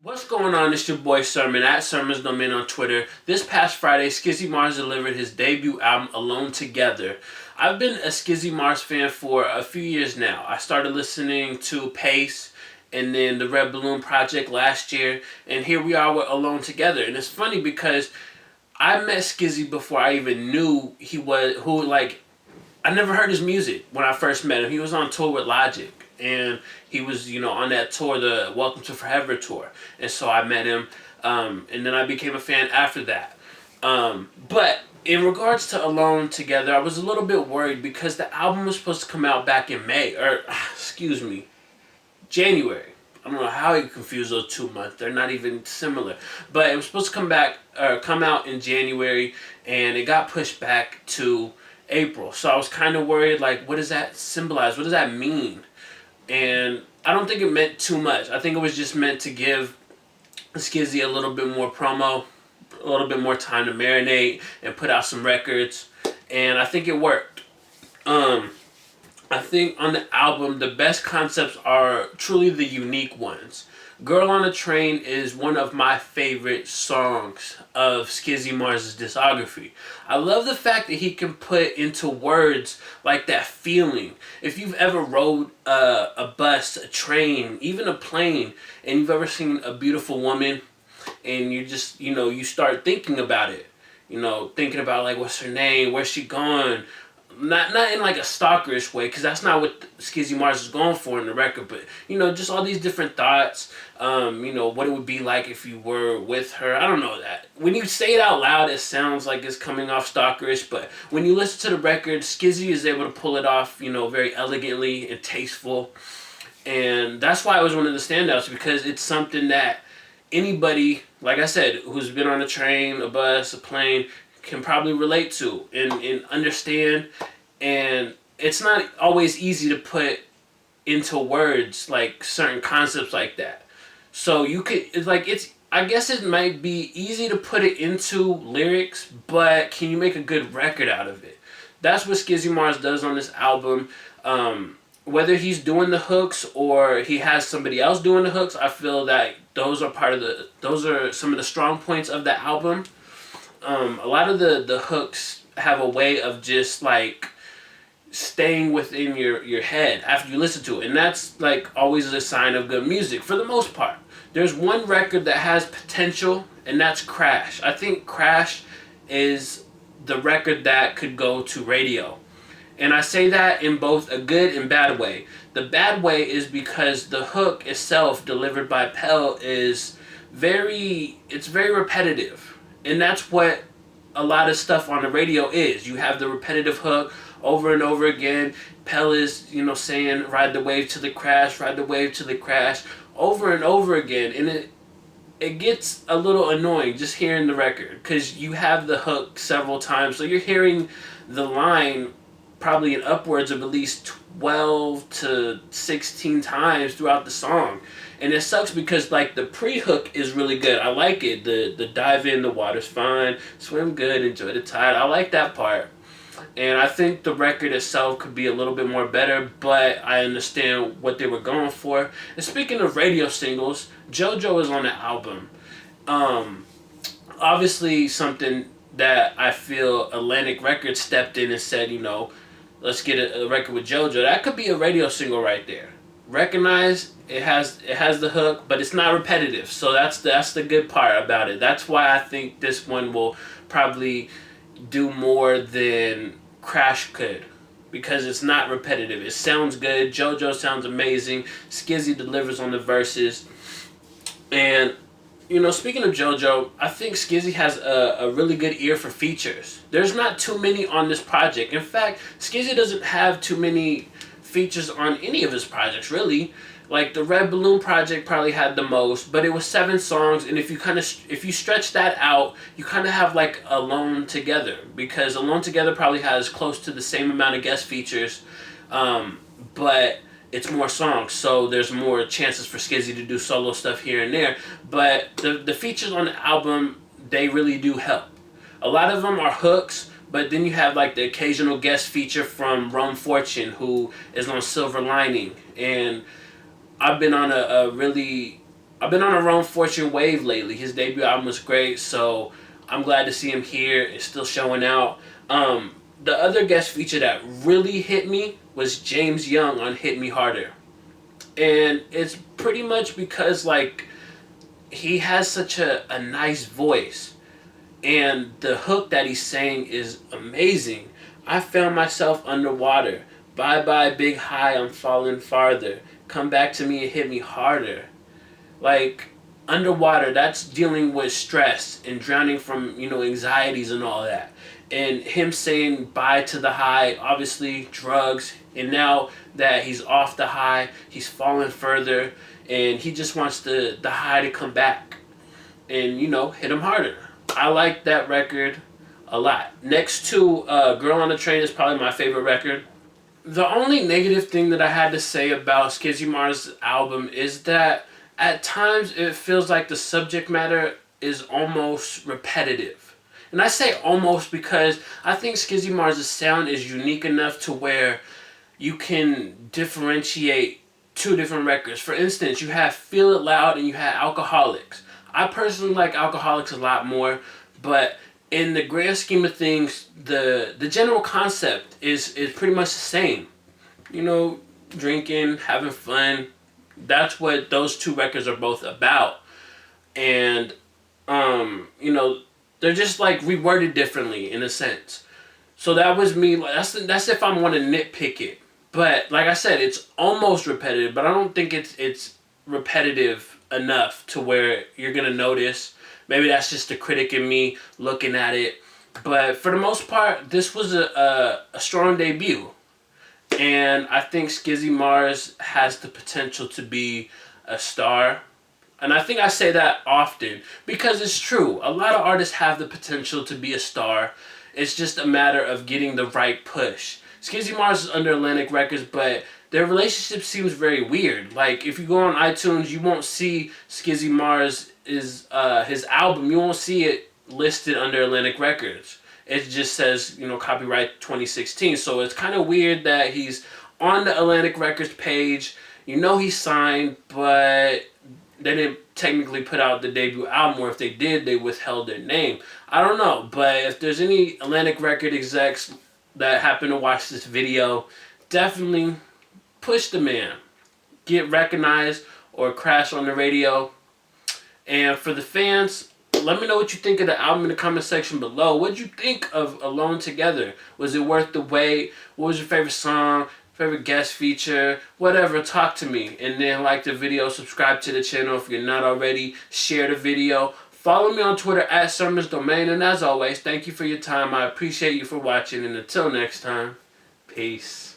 What's going on? It's your boy Sermon at Sermon's Domain on Twitter. This past Friday, Skizzy Mars delivered his debut album, Alone Together. I've been a Skizzy Mars fan for a few years now. I started listening to Pace and then the Red Balloon Project last year, and here we are with Alone Together. And it's funny because I met Skizzy before I even knew he was I never heard his music when I first met him. He was on tour with Logic, and he was, on that tour, the Welcome to Forever tour. And so I met him, and then I became a fan after that. But in regards to Alone Together, I was a little bit worried because the album was supposed to come out back in May, or, excuse me, January. I don't know how you confuse those 2 months. They're not even similar. But it was supposed to come out in January, and it got pushed back to April. So I was kind of worried, like, what does that symbolize? What does that mean? And I don't think it meant too much. I think it was just meant to give Skizzy a little bit more promo, a little bit more time to marinate and put out some records. And I think it worked. I think on the album, the best concepts are truly the unique ones. Girl on a Train is one of my favorite songs of Skizzy Mars' discography. I love the fact that he can put into words like that feeling. If you've ever rode a bus, a train, even a plane, and you've ever seen a beautiful woman and you just, you start thinking about it. Thinking about like what's her name, where's she gone, not in like a stalkerish way, because that's not what Skizzy Mars is going for in the record, but just all these different thoughts. What it would be like if you were with her. I don't know that. When you say it out loud, it sounds like it's coming off stalkerish, but when you listen to the record, Skizzy is able to pull it off, very elegantly and tasteful. And that's why it was one of the standouts, because it's something that anybody, like I said, who's been on a train, a bus, a plane, can probably relate to and understand. And it's not always easy to put into words like certain concepts like that. So you could, I guess it might be easy to put it into lyrics, but can you make a good record out of it? That's what Skizzy Mars does on this album. Whether he's doing the hooks or he has somebody else doing the hooks, I feel that those are some of the strong points of the album. A lot of the hooks have a way of just like staying within your head after you listen to it, and that's like always a sign of good music for the most part. There's one record that has potential, and that's Crash. I think Crash is the record that could go to radio, and I say that in both a good and bad way. The bad way is because the hook itself, delivered by Pell, is very repetitive. And that's what a lot of stuff on the radio is. You have the repetitive hook over and over again. Pell is, saying, ride the wave to the crash, ride the wave to the crash, over and over again. And it gets a little annoying just hearing the record, because you have the hook several times. So you're hearing the line probably in upwards of at least 12 to 16 times throughout the song. And it sucks because like the pre-hook is really good. I like it. The dive in, the water's fine, swim good, enjoy the tide. I like that part. And I think the record itself could be a little bit more better, but I understand what they were going for. And speaking of radio singles, JoJo is on the album. Obviously something that I feel Atlantic Records stepped in and said, let's get a record with JoJo. That could be a radio single right there. Recognize it has the hook, but it's not repetitive. So that's the good part about it. That's why I think this one will probably do more than Crash could, because it's not repetitive. It sounds good. JoJo sounds amazing. Skizzy delivers on the verses. And speaking of JoJo, I think Skizzy has a really good ear for features. There's not too many on this project. In fact, Skizzy doesn't have too many features on any of his projects, really. Like the Red Balloon project probably had the most, but it was 7 songs, and if you stretch that out, you kind of have like Alone Together, because Alone Together probably has close to the same amount of guest features, but it's more songs, so there's more chances for Skizzy to do solo stuff here and there. But the features on the album, they really do help. A lot of them are hooks, but then you have like the occasional guest feature from Rome Fortune, who is on Silver Lining. And I've been on a really I've been on a Rome Fortune wave lately. His debut album was great, so I'm glad to see him here. It's still showing out. The other guest feature that really hit me was James Young on Hit Me Harder. And it's pretty much because, like, he has such a nice voice. And the hook that he's saying is amazing. I found myself underwater. Bye bye, big high, I'm falling farther. Come back to me and hit me harder. Like, underwater, that's dealing with stress and drowning from, anxieties and all that. And him saying bye to the high, obviously drugs, and now that he's off the high, he's falling further, and he just wants the high to come back and, hit him harder. I like that record a lot. Next to Girl on the Train is probably my favorite record. The only negative thing that I had to say about Skizzy Mars' album is that at times it feels like the subject matter is almost repetitive. And I say almost because I think Skizzy Mars' sound is unique enough to where you can differentiate two different records. For instance, you have Feel It Loud and you have Alcoholics. I personally like Alcoholics a lot more, but in the grand scheme of things, the general concept is pretty much the same. Drinking, having fun. That's what those two records are both about. And, they're just like reworded differently in a sense. So that was me. That's if I want to nitpick it. But like I said, it's almost repetitive, but I don't think it's repetitive enough to where you're gonna notice. Maybe that's just the critic in me looking at it. But for the most part, this was a strong debut. And I think Skizzy Mars has the potential to be a star. And I think I say that often because it's true. A lot of artists have the potential to be a star. It's just a matter of getting the right push. Skizzy Mars is under Atlantic Records, but their relationship seems very weird. Like, if you go on iTunes, you won't see Skizzy Mars his album. You won't see it listed under Atlantic Records. It just says, copyright 2016. So it's kind of weird that he's on the Atlantic Records page. He's signed, but they didn't technically put out the debut album, or if they did, they withheld their name. I don't know, but if there's any Atlantic Record execs that happen to watch this video, definitely push the man. Get recognized or crash on the radio. And for the fans, let me know what you think of the album in the comment section below. What did you think of Alone Together? Was it worth the wait? What was your favorite song? Favorite guest feature? Whatever, talk to me. And then like the video, subscribe to the channel if you're not already. Share the video. Follow me on Twitter at SurmansDomain. And as always, thank you for your time. I appreciate you for watching. And until next time, peace.